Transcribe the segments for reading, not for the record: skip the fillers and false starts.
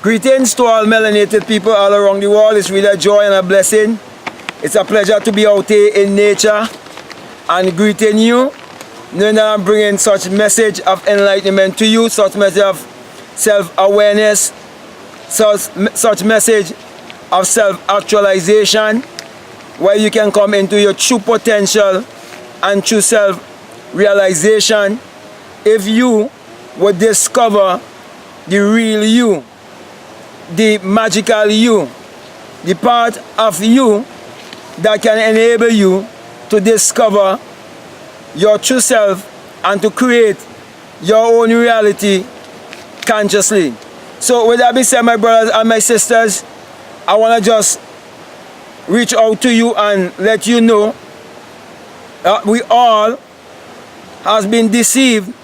Greetings to all melanated people all around the world. It's really a joy and a blessing. It's a pleasure to be out here in nature and greeting you, knowing that I'm bringing such message of enlightenment to you, such message of self-awareness, such message of self-actualization, where you can come into your true potential and true self-realization if you would discover the real you, the magical you, the part of you that can enable you to discover your true self and to create your own reality consciously. So with that being said, my brothers and my sisters, I want to just reach out to you and let you know that we all has been deceived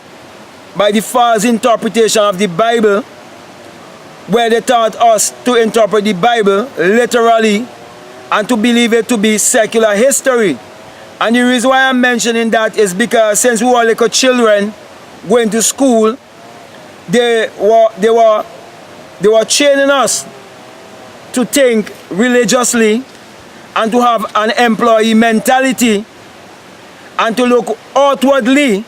by the false interpretation of the Bible, where they taught us to interpret the Bible literally and to believe it to be secular history. And the reason why I'm mentioning that is because since we were little children going to school, they were training us to think religiously and to have an employee mentality and to look outwardly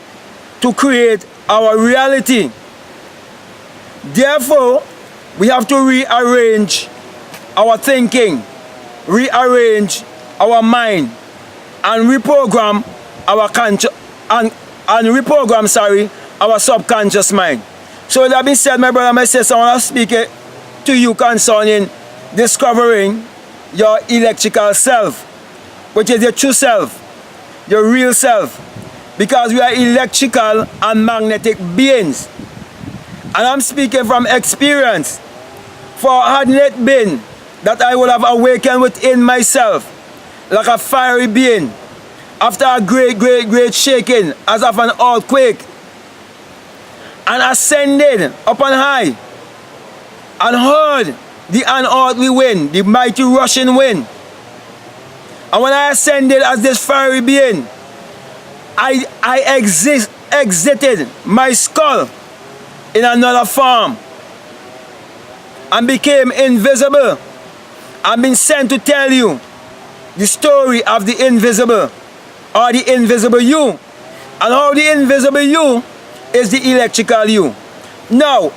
to create our reality. Therefore, we have to rearrange our thinking, rearrange our mind, and reprogram our our subconscious mind. So with that being said, my brother and my sister, I want to speak to you concerning discovering your electrical self, which is your true self, your real self, because we are electrical and magnetic beings. And I'm speaking from experience. For had it been that I would have awakened within myself like a fiery being after a great shaking as of an earthquake, and ascended up on high and heard the unearthly wind, the mighty rushing wind. And when I ascended as this fiery being, I exited my skull in another form and became invisible. I've been sent to tell you the story of the invisible, or the invisible you, and how the invisible you is the electrical you. Now,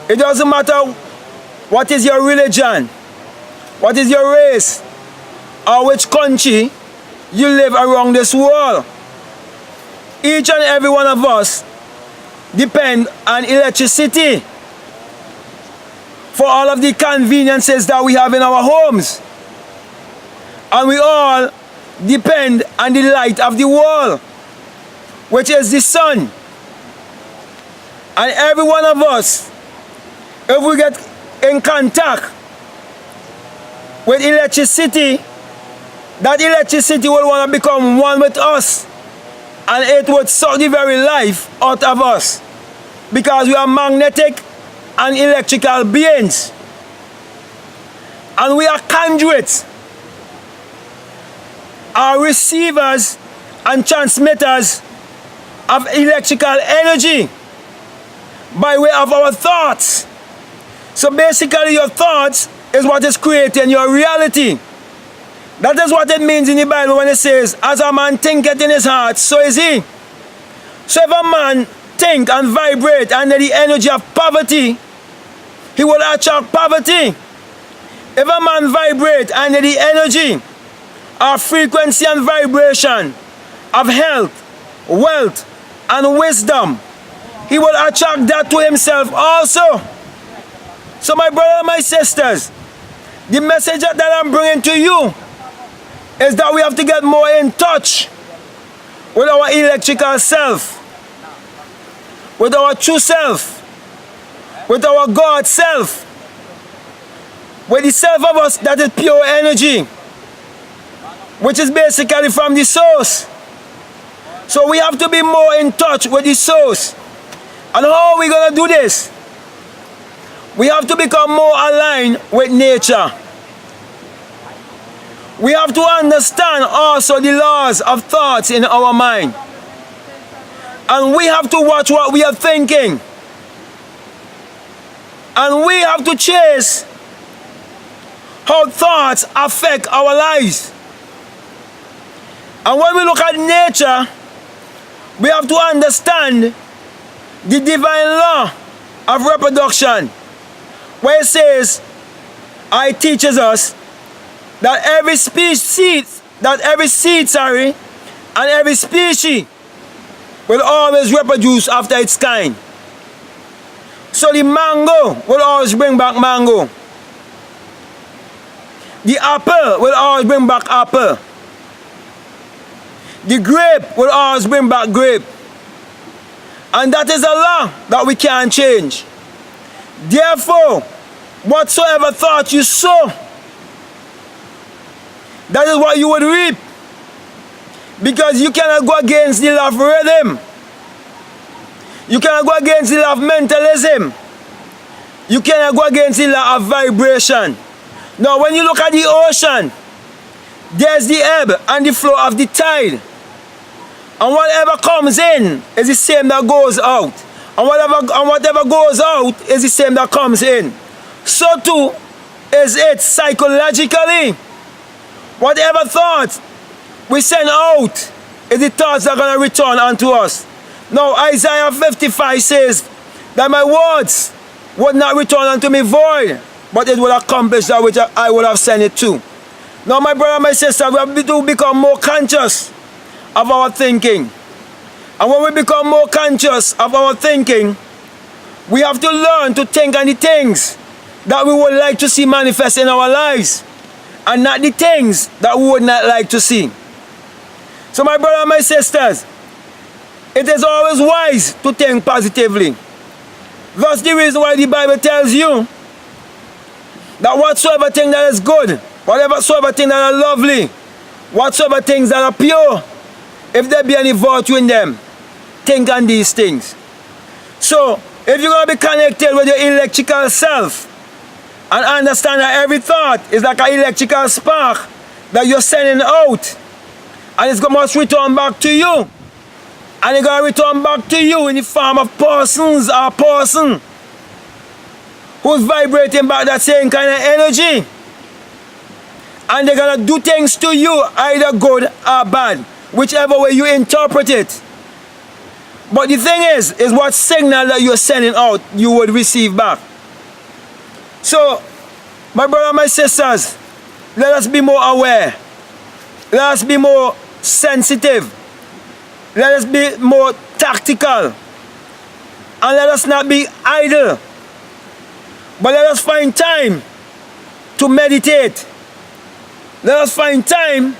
it doesn't matter what is your religion, what is your race, or which country you live around this world. Each and every one of us depend on electricity for all of the conveniences that we have in our homes. And we all depend on the light of the world, which is the sun. And every one of us, if we get in contact with electricity, that electricity will want to become one with us, and it would suck the very life out of us, because we are magnetic and electrical beings, and we are conduits, are receivers and transmitters of electrical energy by way of our thoughts. So basically your thoughts is what is creating your reality. That is what it means in the Bible when it says, as a man thinketh in his heart, so is he. So if a man think and vibrate under the energy of poverty, he will attract poverty. If a man vibrate under the energy of frequency and vibration of health, wealth, and wisdom, he will attract that to himself also. So my brother and my sisters, the message that I'm bringing to you is that we have to get more in touch with our electrical self, with our true self, with our God self, with the self of us that is pure energy, which is basically from the source. So we have to be more in touch with the source. And how are we going to do this? We have to become more aligned with nature. We have to understand also the laws of thoughts in our mind. And we have to watch what we are thinking. And we have to chase how thoughts affect our lives. And when we look at nature, we have to understand the divine law of reproduction, where it says, it teaches us that every species, and every species will always reproduce after its kind. So the mango will always bring back mango. The apple will always bring back apple. The grape will always bring back grape. And that is a law that we can't change. Therefore, whatsoever thought you sow, that is what you would reap. Because you cannot go against the law of rhythm. You cannot go against the law of mentalism. You cannot go against the law of vibration. Now, when you look at the ocean, there's the ebb and the flow of the tide. And whatever comes in is the same that goes out. And whatever goes out is the same that comes in. So too is it psychologically. Whatever thoughts we send out is the thoughts that are going to return unto us. Now Isaiah 55 says that my words would not return unto me void, but it will accomplish that which I would have sent it to. Now my brother and my sister, we have to become more conscious of our thinking. And when we become more conscious of our thinking, we have to learn to think on the things that we would like to see manifest in our lives, and not the things that we would not like to see. So my brother and my sisters, it is always wise to think positively. That's the reason why the Bible tells you that whatsoever thing that is good, whatsoever thing that are lovely, whatsoever things that are pure, if there be any virtue in them, think on these things. So, if you're going to be connected with your electrical self and understand that every thought is like an electrical spark that you're sending out, and it's going to return back to you, and it's going to return back to you in the form of persons or person who's vibrating back that same kind of energy, and they're going to do things to you, either good or bad, whichever way you interpret it. But the thing is what signal that you're sending out, you would receive back. So, my brother and my sisters, let us be more aware. Let us be more sensitive. Let us be more tactical. And let us not be idle. But let us find time to meditate. Let us find time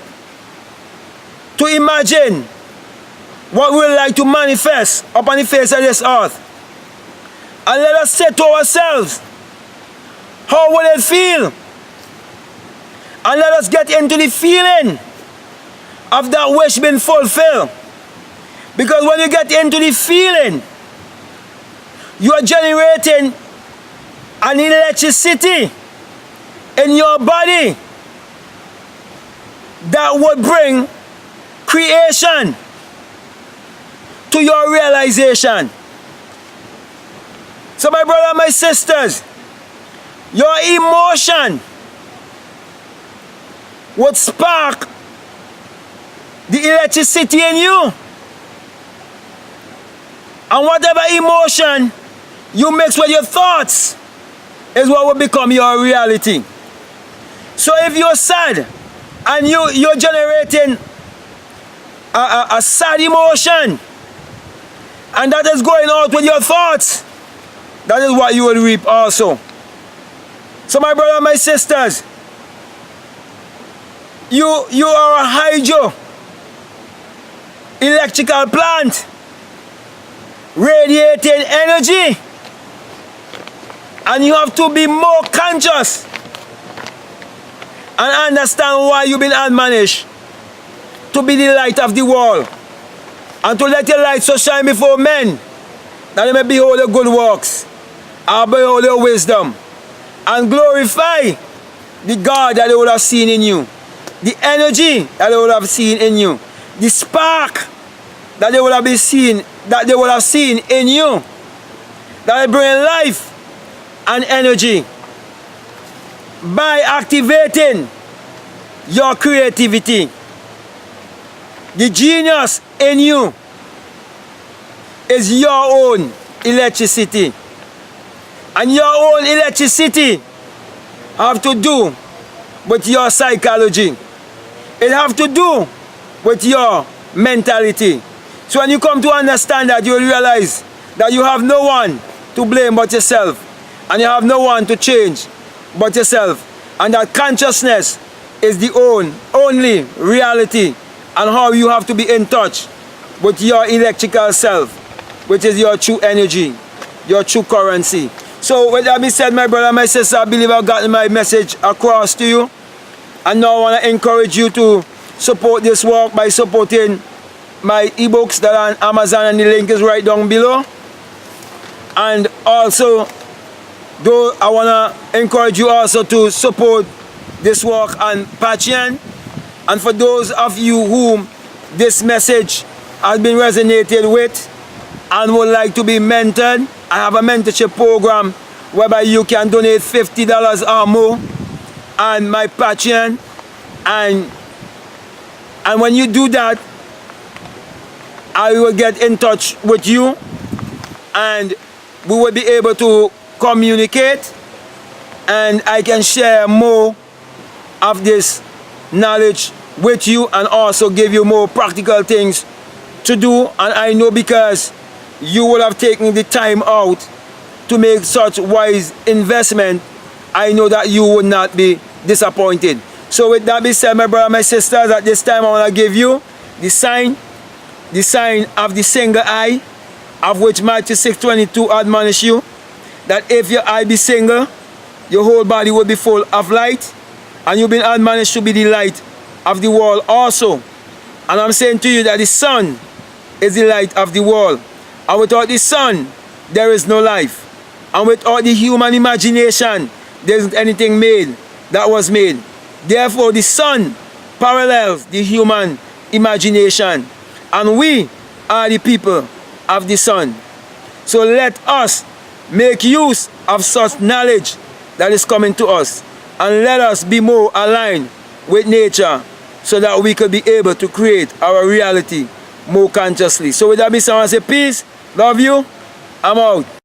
to imagine what we would like to manifest upon the face of this earth. And let us say to ourselves, how will it feel? And let us get into the feeling of that wish being fulfilled. Because when you get into the feeling, you are generating an electricity in your body that would bring creation to your realization. So my brother and my sisters, your emotion would spark the electricity in you. And whatever emotion you mix with your thoughts is what will become your reality. So if you're sad and you're generating a sad emotion, and that is going out with your thoughts, that is what you will reap also. So my brother and my sisters, you are a hydro electrical plant radiating energy, and you have to be more conscious and understand why you've been admonished to be the light of the world, and to let your light so shine before men that they may behold your good works and behold your wisdom, and glorify the God that they would have seen in you, the energy that they would have seen in you, the spark that they would have seen in you, that will bring life and energy by activating your creativity. The genius in you is your own electricity. And your own electricity have to do with your psychology. It have to do with your mentality. So when you come to understand that, you will realize that you have no one to blame but yourself. And you have no one to change but yourself. And that consciousness is the only reality, and how you have to be in touch with your electrical self, which is your true energy, your true currency. So with that being said, my brother, my sister, I believe I've gotten my message across to you. And now I want to encourage you to support this work by supporting my ebooks that are on Amazon, and the link is right down below. And also, though, I want to encourage you also to support this work on Patreon. And for those of you whom this message has been resonated with and would like to be mentored, I have a mentorship program whereby you can donate $50 or more on my Patreon. And when you do that, I will get in touch with you and we will be able to communicate, and I can share more of this knowledge with you and also give you more practical things to do. And I know, because you will have taken the time out to make such wise investment, I know that you would not be disappointed. So with that being said, my brother, my sisters, at this time I want to give you the sign of the single eye, of which Matthew 6:22 admonish you that if your eye be single, your whole body will be full of light, and you've been admonished to be the light of the world also. And I'm saying to you that the sun is the light of the world, and without the sun there is no life, and without the human imagination there isn't anything made that was made. Therefore the sun parallels the human imagination, and we are the people of the sun. So let us make use of such knowledge that is coming to us, and let us be more aligned with nature so that we could be able to create our reality more consciously. So with that being said, I want to say peace, love you, I'm out.